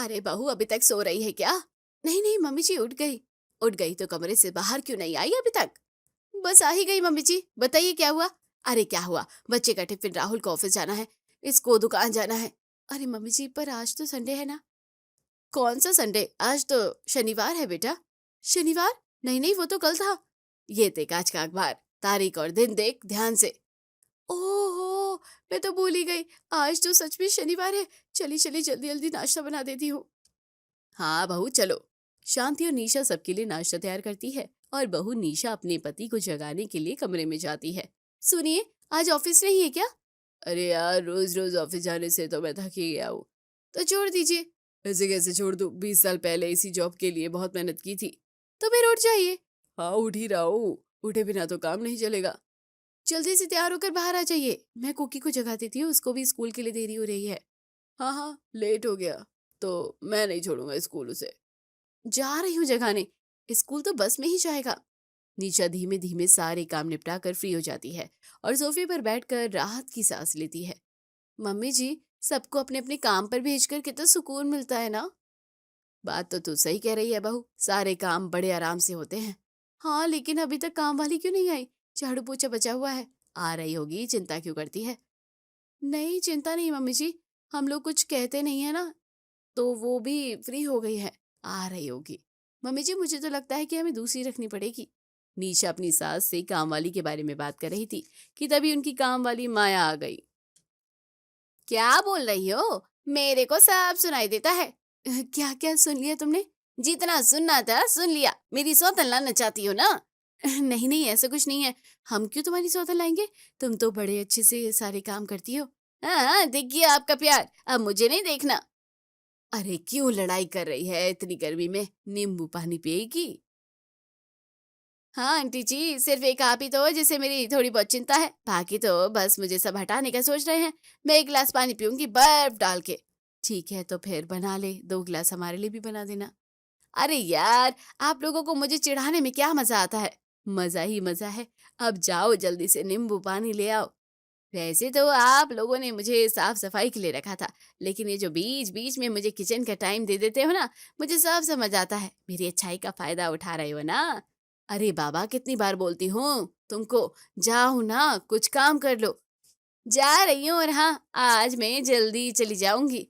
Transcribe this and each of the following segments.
अरे बहू अभी तक सो रही है क्या? नहीं नहीं मम्मी जी उठ गई। उठ गई तो कमरे से बाहर क्यों नहीं आई अभी तक? बस आ ही गई मम्मी जी, बताइए क्या हुआ? अरे क्या हुआ, बच्चे का टिफिन, राहुल को ऑफिस जाना है, इसको दुकान जाना है। अरे मम्मी जी पर आज तो संडे है ना। कौन सा संडे, आज तो शनिवार है बेटा। शनिवार? नहीं नहीं वो तो कल था। ये देख आज का अखबार, तारीख और दिन देख ध्यान से। ओहो, मैं तो भूल ही गई, आज तो सच में शनिवार है। चली चली जल्दी जल्दी नाश्ता बना देती हूँ। हाँ बहू चलो। शांति और निशा सबके लिए नाश्ता तैयार करती है और बहू निशा अपने पति को जगाने के लिए कमरे में जाती है। सुनिए, आज ऑफिस नहीं है क्या? अरे यार रोज रोज ऑफिस जाने से तो मैं थक ही गया हूँ। तो छोड़ दीजिए। ऐसे कैसे छोड़ दूँ, 20 साल पहले इसी जॉब के लिए बहुत मेहनत की थी। तो फिर उठ जाइए। हाँ उठ ही रहा हूँ, उठे बिना तो काम नहीं चलेगा। जल्दी से तैयार होकर बाहर आ जाइए, मैं कुकी को जगा देती हूँ, उसको भी स्कूल के लिए देरी हो रही है। हाँ हाँ लेट हो गया तो मैं नहीं छोड़ूंगा स्कूल उसे। जा रही हूँ जगाने, स्कूल तो बस में ही जाएगा। नीचा धीमे धीमे सारे काम निपटा कर फ्री हो जाती है और सोफे पर बैठकर राहत की सांस लेती है। मम्मी जी, सबको अपने अपने काम पर भेजकर कितना सुकून मिलता है ना। बात तो तू सही कह रही है बहू, सारे काम बड़े आराम से होते हैं। हाँ लेकिन अभी तक काम वाली क्यों नहीं आई? झाड़ू पोछा बचा हुआ है, आ रही होगी, चिंता क्यों करती है? नहीं चिंता नहीं मम्मी जी, हम लोग कुछ कहते नहीं है ना, तो वो भी फ्री हो गई है, आ रही होगी। मम्मी जी मुझे तो लगता है कि हमें दूसरी रखनी पड़ेगी। नीशा अपनी सास से काम वाली के बारे में बात कर रही थी कि तभी उनकी काम वाली माया आ गई। क्या बोल रही हो? मेरे को सब सुनाई देता है। क्या क्या सुन लिया तुमने? जितना सुनना था सुन लिया, मेरी सौतन लाना चाहती हो ना? नहीं नहीं ऐसा कुछ नहीं है, हम क्यों तुम्हारी सौतन लाएंगे, तुम तो बड़े अच्छे से सारे काम करती हो। हाँ देखिए आपका प्यार, अब मुझे नहीं देखना। अरे क्यों लड़ाई कर रही है इतनी गर्मी में, नींबू पानी पिएगी? हाँ आंटी जी, सिर्फ एक आप ही तो हो जिसे मेरी थोड़ी बहुत चिंता है, बाकी तो बस मुझे सब हटाने का सोच रहे हैं। मैं एक गिलास पानी पीऊंगी बर्फ डाल के। ठीक है तो फिर बना ले, 2 गिलास हमारे लिए भी बना देना। अरे यार, आप लोगों को मुझे चिढ़ाने में क्या मजा आता है? मजा ही मजा है। अब जाओ जल्दी से नींबू पानी ले आओ। वैसे तो आप लोगों ने मुझे साफ सफाई के लिए रखा था, लेकिन ये जो बीच बीच में मुझे किचन का टाइम दे देते हो ना, मुझे सब समझ आता है, मेरी अच्छाई का फायदा उठा रहे हो ना। अरे बाबा कितनी बार बोलती हूँ तुमको, जाओ ना कुछ काम कर लो। जा रही हूँ, और हाँ आज मैं जल्दी चली जाऊंगी।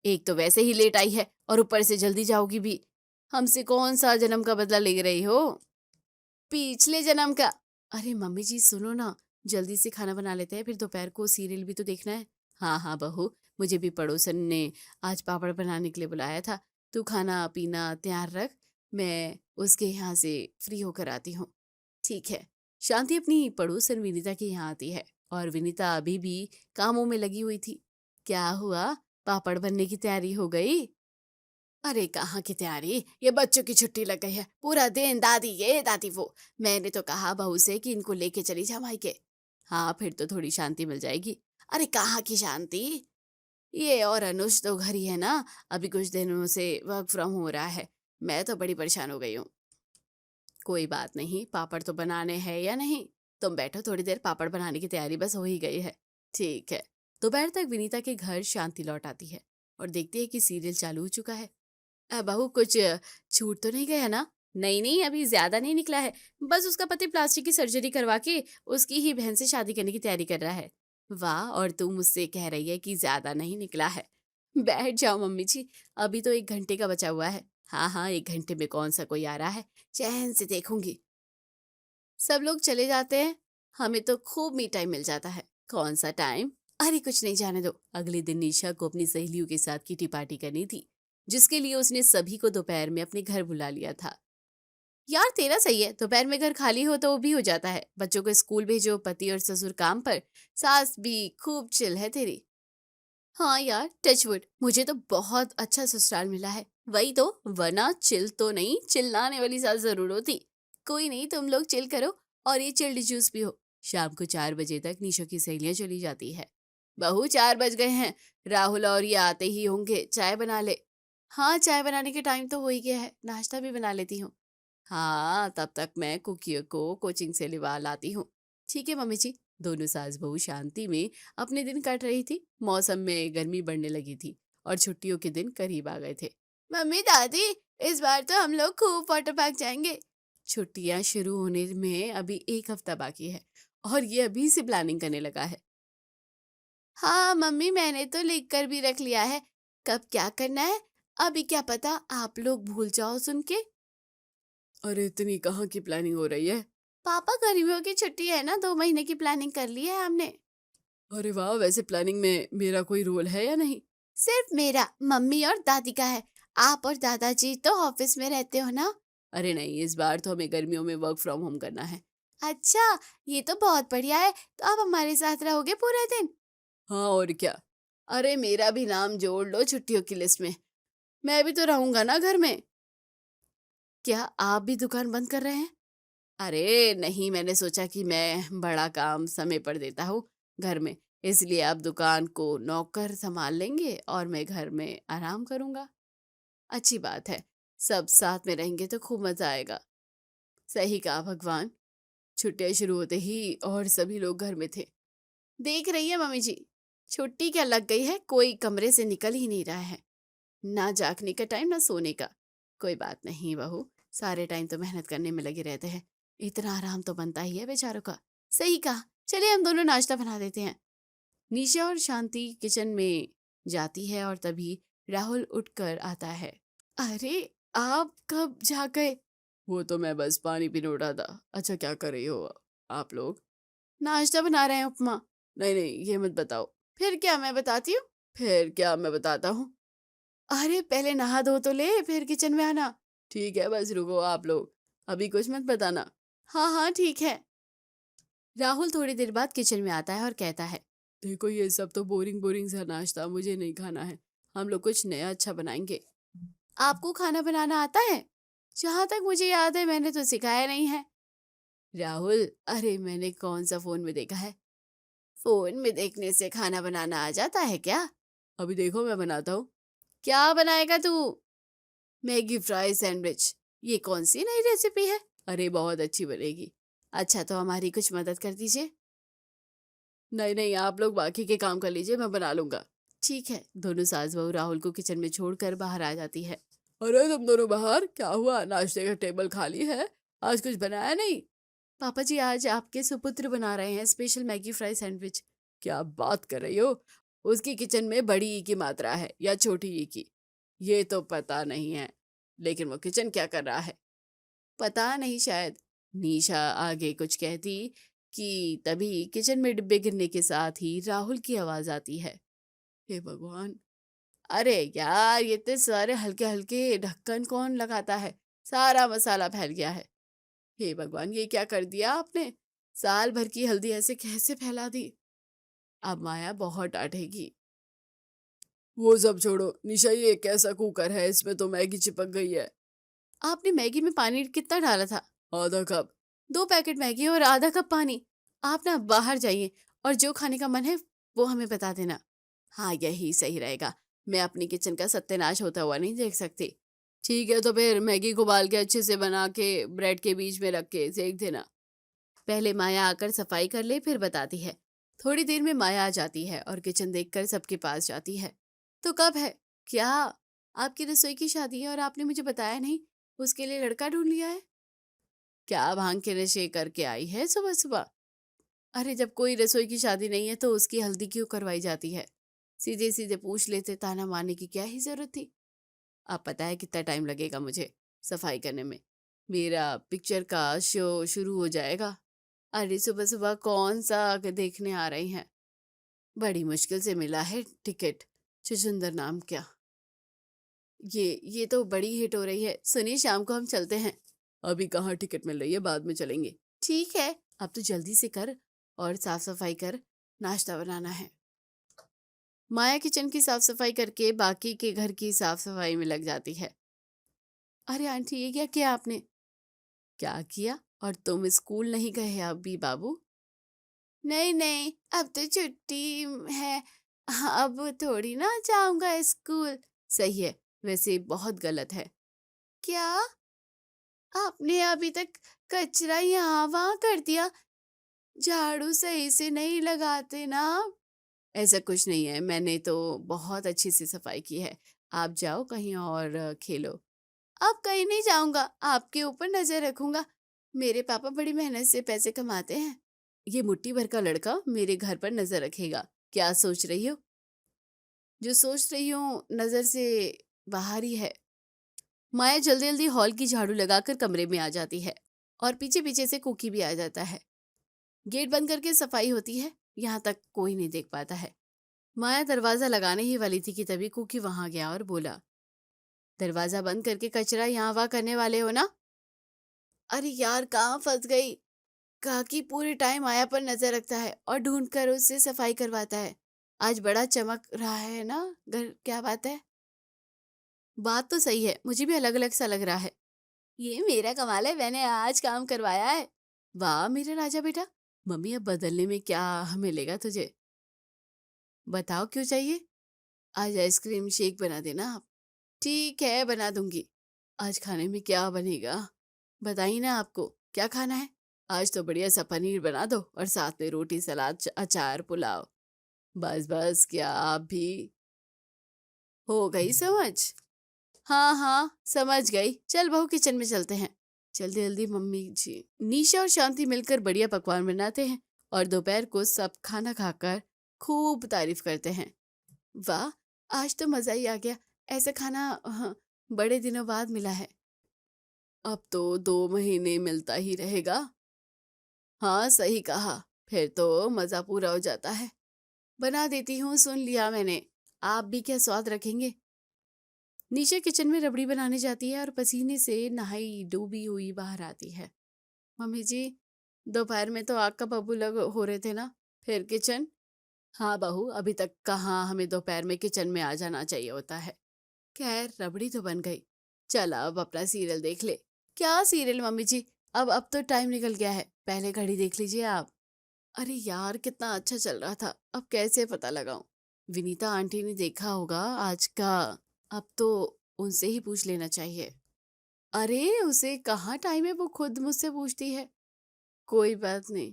एक तो वैसे ही लेट आई है और ऊपर से जल्दी जाओगी भी। हमसे कौन सा जन्म का बदला ले रही हो? पिछले जन्म का। अरे मम्मी जी सुनो ना, जल्दी से खाना बना लेते हैं, फिर दोपहर को सीरियल भी तो देखना है। हाँ हाँ बहू, मुझे भी पड़ोसन ने आज पापड़ बनाने के लिए बुलाया था। तू खाना पीना तैयार रख, मैं उसके यहाँ से फ्री होकर आती हूँ। ठीक है। शांति अपनी पड़ोसन विनीता के यहाँ आती है और विनीता अभी भी कामों में लगी हुई थी। क्या हुआ, पापड़ बनने की तैयारी हो गई? अरे कहाँ की तैयारी, ये बच्चों की छुट्टी लग गई है, पूरा दिन दादी ये दादी वो। मैंने तो कहा बहू से कि इनको लेके चली जा मायके। हाँ फिर तो थोड़ी शांति मिल जाएगी। अरे कहाँ की शांति, ये और अनुज तो घर ही है ना, अभी कुछ दिनों से वर्क फ्रॉम हो रहा है। मैं तो बड़ी परेशान हो गई हूँ। कोई बात नहीं, पापड़ तो बनाने हैं या नहीं? तुम बैठो थोड़ी देर, पापड़ बनाने की तैयारी बस हो ही गई है। ठीक है। दोपहर तक विनीता के घर शांति लौट आती है और देखती है कि सीरियल चालू हो चुका है। बहू कुछ छूट तो नहीं गया ना? नहीं नहीं अभी ज्यादा नहीं निकला है, बस उसका पति प्लास्टिक की सर्जरी करवा के उसकी ही बहन से शादी करने की तैयारी कर रहा है। वाह, और तू मुझसे कह रही है कि ज्यादा नहीं निकला है? बैठ जाओ मम्मी जी, अभी तो 1 घंटे का बचा हुआ है। हाँ हाँ 1 घंटे में कौन सा कोई आ रहा है, चैन से देखूंगी। सब लोग चले जाते हैं, हमें तो खूब मी टाइम मिल जाता है। कौन सा टाइम? अरे कुछ नहीं, जाने दो। अगले दिन निशा को अपनी सहेलियों के साथ किटी पार्टी करनी थी, जिसके लिए उसने सभी को दोपहर में अपने घर बुला लिया था। यार तेरा सही है, दोपहर में घर खाली हो तो वो भी हो जाता है, बच्चों को स्कूल भेजो, पति और ससुर काम पर, सास भी खूब चिल है तेरी। हाँ यार टचवुड, मुझे तो बहुत अच्छा ससुराल मिला है। वही तो, वरना चिल तो नहीं, चिल्लाने वाली सास जरूर होती। कोई नहीं, तुम लोग चिल करो और ये चिल्ड जूस भी हो। शाम को 4 बजे तक निशा की सहेलियां चली जाती है। बहू 4 बज गए हैं, राहुल और ये आते ही होंगे, चाय बना ले। हाँ चाय बनाने के टाइम तो हो ही गया है, नाश्ता भी बना लेती हूँ। हाँ तब तक मैं कुकियों को कोचिंग से लिवा लाती हूँ। ठीक है मम्मी जी। दोनों सास बहू शांति में अपने दिन काट रही थी। मौसम में गर्मी बढ़ने लगी थी और छुट्टियों के दिन करीब आ गए थे। मम्मी दादी, इस बार तो हम लोग खूब वाटर पार्क जाएंगे। छुट्टियां शुरू होने में अभी 1 हफ्ता बाकी है और ये अभी से प्लानिंग करने लगा है। हाँ मम्मी, मैंने तो लिख कर भी रख लिया है कब क्या करना है। अभी क्या पता आप लोग भूल जाओ सुन के। अरे इतनी कहाँ की प्लानिंग हो रही है? पापा, गर्मियों की छुट्टी है ना, 2 महीने की प्लानिंग कर ली है हमने। अरे वाह, वैसे प्लानिंग में मेरा कोई रोल है या नहीं? सिर्फ मेरा, मम्मी और दादी का है। आप और दादाजी तो ऑफिस में रहते हो ना। अरे नहीं, इस बार तो हमें गर्मियों में वर्क फ्रॉम होम करना है। अच्छा, ये तो बहुत बढ़िया है। तो आप हमारे साथ रहोगे पूरे दिन? हाँ और क्या। अरे मेरा भी नाम जोड़ लो छुट्टियों की लिस्ट में। मैं भी तो रहूंगा ना घर में। क्या आप भी दुकान बंद कर रहे हैं? अरे नहीं, मैंने सोचा कि मैं बड़ा काम समय पर देता हूँ घर में, इसलिए आप दुकान को नौकर संभाल लेंगे और मैं घर में आराम करूंगा। अच्छी बात है, सब साथ में रहेंगे तो खूब मजा आएगा। सही कहा भगवान। छुट्टियां शुरू होते ही और सभी लोग घर में थे। देख रही है मम्मी जी, छुट्टी क्या लग गई है, कोई कमरे से निकल ही नहीं रहा है। ना जागने का टाइम ना सोने का। कोई बात नहीं बहू, सारे टाइम तो मेहनत करने में लगे रहते हैं, इतना आराम तो बनता ही है बेचारों का। सही कहा, चलिए हम दोनों नाश्ता बना देते हैं। निशा और शांति किचन में जाती है और तभी राहुल उठकर आता है। अरे, आप कब जाग गए? वो तो मैं बस पानी पीने उठा था। अच्छा, क्या कर रही हो आप लोग? नाश्ता बना रहे हैं, उपमा। नहीं नहीं, ये मत बताओ। फिर क्या, मैं बताती हूँ। फिर क्या, मैं बताता हूँ। अरे पहले नहा धो तो ले, फिर किचन में आना। ठीक है, बस रुको आप लोग, अभी कुछ मत बताना। हाँ हाँ ठीक है। राहुल थोड़ी देर बाद किचन में आता है और कहता है, देखो ये सब तो बोरिंग बोरिंग सा नाश्ता मुझे नहीं खाना है। हम लोग कुछ नया अच्छा बनाएंगे। आपको खाना बनाना आता है? जहाँ तक मुझे याद है मैंने तो सिखाया नहीं है। राहुल, अरे मैंने कौन सा फोन में देखा है? फोन में देखने से खाना बनाना आ जाता है क्या? अभी देखो मैं बनाता हूँ। क्या बनाएगा तू? Maggi fry sandwich. ये कौन सी नई रेसिपी है? अरे बहुत अच्छी बनेगी। अच्छा तो हमारी कुछ मदद कर दीजिए। नहीं नहीं, आप लोग बाकी के काम कर लीजिए, मैं बना लूंगा। ठीक है। दोनों सास बहू राहुल को किचन में छोड़कर बाहर आ जाती है। अरे तुम दोनों बाहर, क्या हुआ? नाश्ते का टेबल खाली है, आज कुछ बनाया नहीं? पापा जी, आज आपके सुपुत्र बना रहे हैं स्पेशल मैगी फ्राई सैंडविच। क्या बात कर रही हो? उसकी किचन में बड़ी ई की मात्रा है या छोटी ई की, ये तो पता नहीं है, लेकिन वो किचन क्या कर रहा है पता नहीं शायद। निशा आगे कुछ कहती कि तभी किचन में डिब्बे गिरने के साथ ही राहुल की आवाज आती है। हे भगवान, अरे यार, ये इतने सारे हल्के हल्के ढक्कन कौन लगाता है? सारा मसाला फैल गया है। हे भगवान, ये क्या कर दिया आपने? साल भर की हल्दी ऐसे कैसे फैला दी? अब माया बहुत डांटेगी। वो सब छोड़ो निशा, ये कैसा कुकर है, इसमें तो मैगी चिपक गई है। आपने मैगी में पानी कितना डाला था? आधा कप। 2 पैकेट मैगी और आधा कप पानी। आप ना बाहर जाइए और जो खाने का मन है वो हमें बता देना। हाँ, यही सही रहेगा। मैं अपनी किचन का सत्यानाश होता हुआ नहीं देख सकती। ठीक है, तो फिर मैगी को उबाल के अच्छे से बना के ब्रेड के बीच में रख के सेक देना। पहले माया आकर सफाई कर ले, फिर बताती है। थोड़ी देर में माया आ जाती है और किचन देखकर सबके पास जाती है। तो कब है? क्या आपकी रसोई की शादी है और आपने मुझे बताया नहीं? उसके लिए लड़का ढूंढ लिया है? क्या भांग के नशे करके आई है सुबह सुबह? अरे जब कोई रसोई की शादी नहीं है तो उसकी हल्दी क्यों करवाई जाती है? सीधे सीधे पूछ लेते, ताना मारने की क्या ही जरूरत थी? आप पता है कितना टाइम लगेगा मुझे सफाई करने में? मेरा पिक्चर का शो शुरू हो जाएगा। अरे सुबह सुबह कौन सा देखने आ रही हैं? बड़ी मुश्किल से मिला है टिकट। छुछुंदर नाम क्या? ये तो बड़ी हिट हो रही है, सुनिए शाम को हम चलते हैं। अभी कहाँ टिकट मिल रही है, बाद में चलेंगे। ठीक है, अब तो जल्दी से कर और साफ सफाई कर, नाश्ता बनाना है। माया किचन की साफ सफाई करके बाकी के घर की साफ सफाई में लग जाती है। अरे आंटी, ये क्या किया आपने? क्या किया? और तुम स्कूल नहीं गए अभी बाबू? नहीं नहीं, अब तो छुट्टी है। हाँ, अब थोड़ी ना जाऊंगा स्कूल। सही है, वैसे बहुत गलत है। क्या? आपने अभी तक कचरा यहाँ वहाँ कर दिया। झाड़ू सही से नहीं लगाते ना आप? ऐसा कुछ नहीं है, मैंने तो बहुत अच्छी सी सफाई की है। आप जाओ कहीं और खेलो। अब कहीं नहीं जाऊंगा, आपके ऊपर नजर रखूंगा। मेरे पापा बड़ी मेहनत से पैसे कमाते हैं। ये मुट्ठी भर का लड़का मेरे घर पर नजर रखेगा? क्या सोच रही हो? जो सोच रही हूँ नजर से बाहर ही है। माया जल्दी जल्दी हॉल की झाड़ू लगाकर कमरे में आ जाती है और पीछे पीछे से कुकी भी आ जाता है। गेट बंद करके सफाई होती है। यहाँ तक कोई नहीं देख पाता है। माया दरवाजा लगाने ही वाली थी कि तभी कुकी वहां गया और बोला, दरवाजा बंद करके कचरा यहाँ वहाँ करने वाले हो ना? अरे यार, कहाँ फंस गई। काकी पूरे टाइम माया पर नजर रखता है और ढूंढ कर उससे सफाई करवाता है। आज बड़ा चमक रहा है ना घर, क्या बात है? बात तो सही है, मुझे भी अलग अलग सा लग रहा है। ये मेरा कमाल है, मैंने आज काम करवाया है। वाह मेरा राजा बेटा। मम्मी, अब बदलने में क्या मिलेगा तुझे? बताओ क्यों चाहिए? आज आइसक्रीम शेक बना देना आप। ठीक है, बना दूंगी। आज खाने में क्या बनेगा? बताइए ना, आपको क्या खाना है? आज तो बढ़िया सा पनीर बना दो और साथ में रोटी, सलाद, अचार, पुलाव। बस बस, क्या आप भी? हो गई समझ? हाँ हाँ, समझ गई। चल बहू, किचन में चलते हैं। जल्दी जल्दी मम्मी जी। निशा और शांति मिलकर बढ़िया पकवान बनाते हैं और दोपहर को सब खाना खाकर खूब तारीफ करते हैं। वाह, आज तो मजा ही आ गया। ऐसा खाना बड़े दिनों बाद मिला है। अब तो 2 महीने मिलता ही रहेगा। हाँ सही कहा। फिर तो मजा पूरा हो जाता है। बना देती हूँ, सुन लिया मैंने। आप भी क्या स्वाद रखेंगे? निशा किचन में रबड़ी बनाने जाती है और पसीने से नहाई डूबी हुई बाहर आती है। मम्मी जी, दोपहर में तो आग का बबूला हो रहे थे ना, फिर किचन? हाँ बहू, अभी तक कहाँ हमें दोपहर में किचन में आ जाना चाहिए होता है। खैर, रबड़ी तो बन गई। चल अब अपना सीरियल देख ले। क्या सीरियल मम्मी जी? अब तो टाइम निकल गया है, पहले घड़ी देख लीजिए आप। अरे यार, कितना अच्छा चल रहा था, अब कैसे पता लगाऊं? विनीता आंटी ने देखा होगा आज का। अब तो उनसे ही पूछ लेना चाहिए। अरे उसे कहाँ टाइम है, वो खुद मुझसे पूछती है। कोई बात नहीं,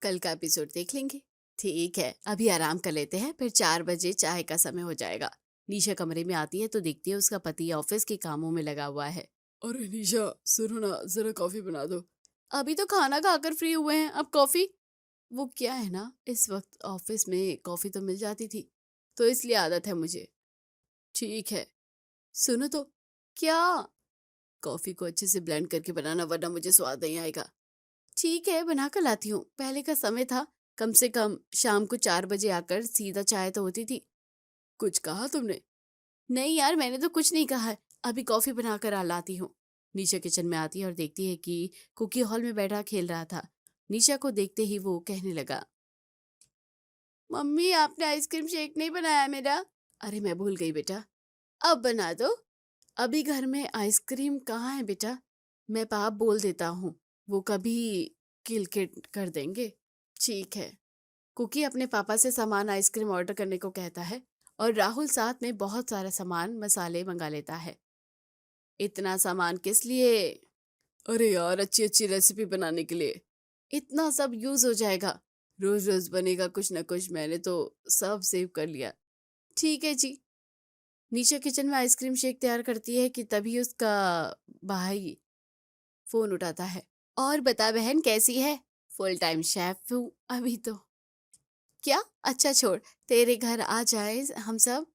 कल का एपिसोड देख लेंगे। ठीक है, अभी आराम कर लेते हैं, फिर 4 बजे चाय का समय हो जाएगा। निशा कमरे में आती है तो देखती है उसका पति ऑफिस के कामों में लगा हुआ है। अरे निशा, सुनो ना, जरा कॉफी बना दो। अभी तो खाना खाकर फ्री हुए हैं, अब कॉफी? वो क्या है ना, इस वक्त ऑफिस में कॉफी तो मिल जाती थी, तो इसलिए आदत है मुझे। ठीक है, सुनो तो। क्या? कॉफी को अच्छे से ब्लेंड करके बनाना, वरना मुझे स्वाद नहीं आएगा। ठीक है, बना कर लाती हूँ। पहले का समय था, कम से कम शाम को 4 बजे आकर सीधा चाय तो होती थी। कुछ कहा तुमने? नहीं यार, मैंने तो कुछ नहीं कहा है। अभी कॉफी बनाकर लाती हूँ। निशा किचन में आती है और देखती है कि कुकी हॉल में बैठा खेल रहा था। निशा को देखते ही वो कहने लगा, मम्मी आपने आइसक्रीम शेक नहीं बनाया मेरा। अरे मैं भूल गई बेटा, अब बना दो। अभी घर में आइसक्रीम कहाँ है बेटा? मैं पाप बोल देता हूँ, वो कभी किलकिट कर देंगे। ठीक है। कुकी अपने पापा से सामान आइसक्रीम ऑर्डर करने को कहता है और राहुल साथ में बहुत सारा सामान मसाले मंगा लेता है। इतना सामान किस लिए? अरे यार, अच्छी अच्छी रेसिपी बनाने के लिए। इतना सब यूज हो जाएगा, रोज रोज बनेगा कुछ ना कुछ, मैंने तो सब सेव कर लिया। ठीक है जी। निशा किचन में आइसक्रीम शेक तैयार करती है कि तभी उसका भाई फोन उठाता है। और बता बहन, कैसी है? फुल टाइम शेफ हूँ अभी तो। क्या? अच्छा छोड़, तेरे घर आ जाए हम सब।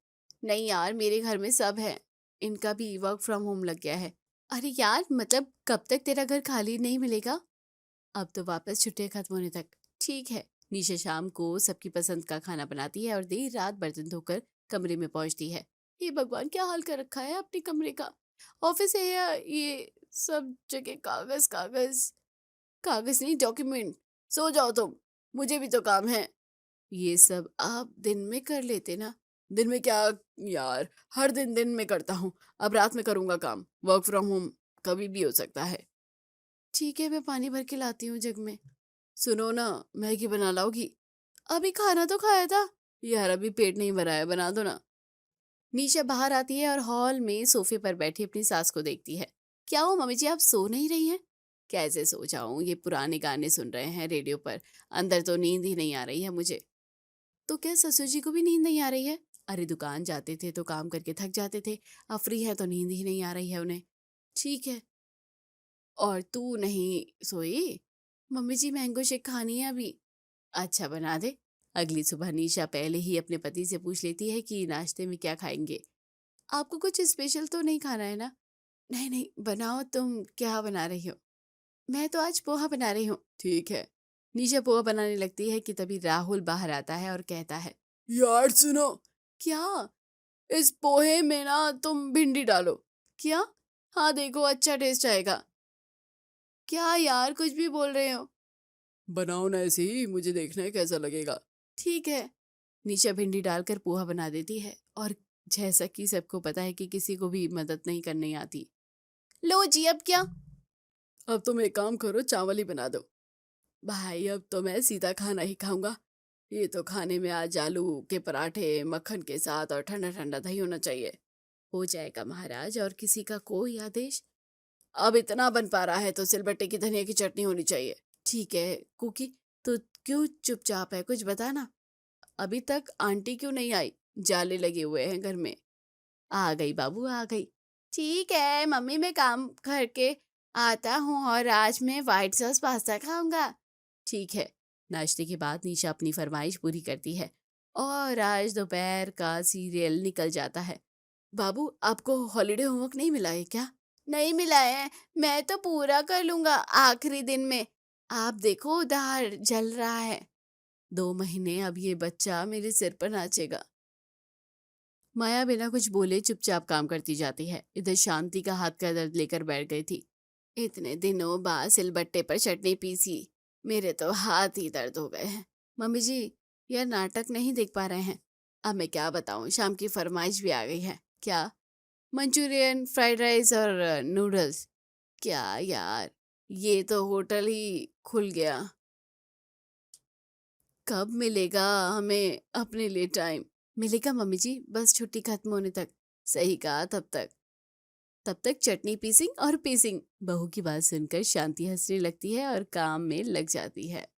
नहीं यार, मेरे घर में सब है। इनका भी वर्क फ्रॉम होम लग गया है। अरे यार, मतलब कब तक तेरा घर खाली नहीं मिलेगा? अब तो वापस छुट्टियां खत्म होने तक। ठीक है। निशा शाम को सबकी पसंद का खाना बनाती है और देर रात बर्तन धोकर कमरे में पहुंचती है। ये भगवान, क्या हाल कर रखा है अपने कमरे का। ऑफिस है या ये सब जगह कागज कागज। कागज नहीं, डॉक्यूमेंट। सो जाओ तुम, मुझे भी तो काम है। ये सब आप दिन में कर लेते ना? दिन में क्या यार, हर दिन दिन में करता हूँ। अब रात में करूंगा काम, वर्क फ्रॉम होम कभी भी हो सकता है। ठीक है, मैं पानी भर के लाती हूँ जग में। सुनो ना, मैगी बना लाओगी? अभी खाना तो खाया था। यार अभी पेट नहीं भरा है, बना दो ना। निशा बाहर आती है और हॉल में सोफे पर बैठी अपनी सास को देखती है। क्या हो मम्मी जी, आप सो नहीं रही हैं? कैसे सो जाऊं, ये पुराने गाने सुन रहे हैं रेडियो पर। अंदर तो नींद ही नहीं आ रही है मुझे। तो क्या ससुर जी को भी नींद नहीं आ रही है? अरे दुकान जाते थे तो काम करके थक जाते थे, अब फ्री है तो नींद ही नहीं आ रही है उन्हें। ठीक है। और तू नहीं सोई? मम्मी जी मैंगो शेक खानी है अभी। अच्छा बना दे। अगली सुबह निशा पहले ही अपने पति से पूछ लेती है कि नाश्ते में क्या खाएंगे। आपको कुछ स्पेशल तो नहीं खाना है ना? नहीं नहीं, बनाओ, तुम क्या बना रही हो? मैं तो आज पोहा बना रही हूँ। ठीक है। निशा पोहा बनाने लगती है कि तभी राहुल बाहर आता है और कहता है, यार सुनो। क्या? इस पोहे में ना तुम भिंडी डालो। क्या? हाँ देखो, अच्छा टेस्ट आएगा। क्या यार, कुछ भी बोल रहे हो? बनाओ ना ऐसे ही, मुझे देखना है कैसा लगेगा। ठीक है। निशा भिंडी डालकर पोहा बना देती है और जैसा कि सबको पता है कि किसी को भी मदद नहीं करनी आती। लो जी, अब क्या? अब तुम एक काम करो, चावल ही बना दो। भाई अब तो मैं सीधा खाना ही खाऊंगा। ये तो खाने में आज आलू के पराठे मक्खन के साथ और ठंडा ठंडा दही होना चाहिए। हो जाएगा महाराज, और किसी का कोई आदेश? अब इतना बन पा रहा है तो सिलबट्टे की धनिया की चटनी होनी चाहिए। ठीक है। कुकी, तो क्यों चुपचाप है, कुछ बता ना। अभी तक आंटी क्यों नहीं आई? जाले लगे हुए हैं घर में। आ गई बाबू, आ गई। ठीक है मम्मी, मैं काम करके आता हूँ और आज मैं व्हाइट सॉस पास्ता खाऊंगा। ठीक है। नाश्ते के बाद निशा अपनी फरमाइश पूरी करती है और आज दोपहर का सीरियल निकल जाता है। बाबू, आपको हॉलीडे होमवर्क नहीं मिला है क्या? नहीं मिला है, मैं तो पूरा कर लूंगा आखिरी दिन में। आप देखो उधर जल रहा है। 2 महीने अब ये बच्चा मेरे सिर पर नाचेगा। माया बिना कुछ बोले चुपचाप काम करती जाती है। इधर शांति का हाथ का दर्द लेकर बैठ गई थी। इतने दिनों बाद सिलबट्टे पर चटनी पीसी, मेरे तो हाथ ही दर्द हो गए हैं। मम्मी जी, यह नाटक नहीं देख पा रहे हैं? अब मैं क्या बताऊं, शाम की फरमाइश भी आ गई है। क्या? मंचूरियन, फ्राइड राइस और नूडल्स। क्या यार, ये तो होटल ही खुल गया। कब मिलेगा हमें अपने लिए टाइम? मिलेगा मम्मी जी, बस छुट्टी खत्म होने तक। सही कहा, तब तक चटनी पीसिंग और पीसिंग। बहू की बात सुनकर शांति हंसने लगती है और काम में लग जाती है।